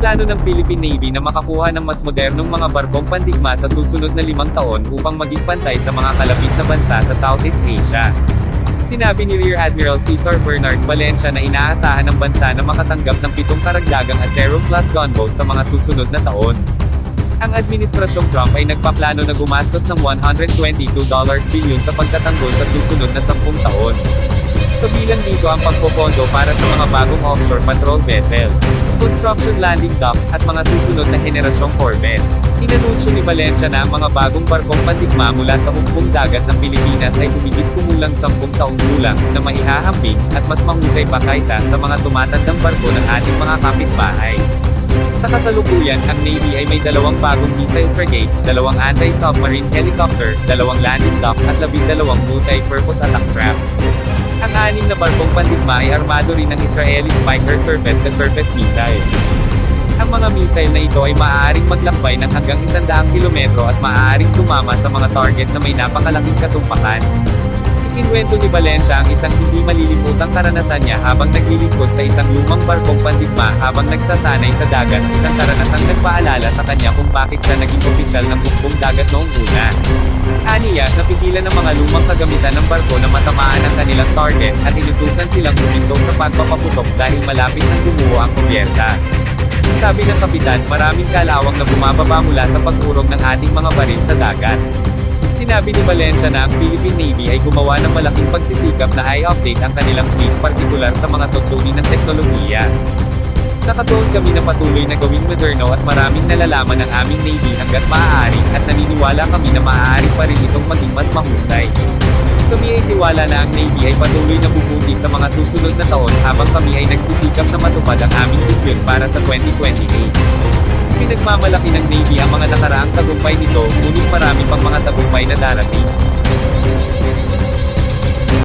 Plano ng Philippine Navy na makakuha ng mas modernong mga barkong pandigma sa susunod na 5 taon upang maging pantay sa mga kalapit na bansa sa Southeast Asia. Sinabi ni Rear Admiral Cesar Bernard Valencia na inaasahan ng bansa na makatanggap ng 7 karagdagang Acero-class gunboat sa mga susunod na taon. Ang Administrasyong Trump ay nagpaplano na gumastos ng $122 bilyon sa pagtatanggol sa susunod na 10 taon. Kabilang dito ang pagpopondo para sa mga bagong offshore patrol vessel, construction landing docks at mga susunod na henerasyong corvette. Inanunsyo ni Valencia na ang mga bagong barkong pandigma mula sa hukbong dagat ng Pilipinas ay humigit kumulang 10 taong gulang na maihahambing at mas mahusay pa kaysa sa mga tumatandang barko ng ating mga kapitbahay. Sa kasalukuyan, ang Navy ay may 2 bagong missile frigates, 2 anti-submarine helicopter, 2 landing dock at 12 multi-purpose attack craft. Ang 6 na barkong pandigma ay armado rin ng Israeli Spiker surface-to-surface missiles. Ang mga missile na ito ay maaaring maglakbay ng hanggang 100 kilometro at maaaring tumama sa mga target na may napakalaking katumpakan. Ikinwento ni Valencia ang isang hindi malilimutang karanasan niya habang naglilingkod sa isang lumang barkong pandigma habang nagsasanay sa dagat, isang karanasang nagpaalala sa kanya kung bakit siya naging opisyal ng hukbong dagat noong una. Aniya, napigilan ng mga lumang kagamitan ng barko na matamaan ang kanilang target, at inutusan silang huminto sa pagpapaputok dahil malapit nang gumuho ang kubyerta. Sabi ng kapitan, maraming kalawang na bumababa mula sa pag-urong ng ating mga baril sa dagat. Sinabi ni Valencia na ang Philippine Navy ay gumawa ng malaking pagsisikap na i-update ang kanilang fleet, partikular sa mga tuntunin ng teknolohiya. Nakatuon kami na patuloy na gawing moderno at maraming nalalaman ng aming Navy hanggat maaari, at naniniwala kami na maaari pa rin itong maging mas mahusay. Kami ay tiwala na ang Navy ay patuloy na bubuti sa mga susunod na taon habang kami ay nagsisikap na matupad ang aming misyon para sa 2028. Pinagmamalaki ng Navy ang mga nakaraang tagumpay nito, ngunit marami pang mga tagumpay na darating.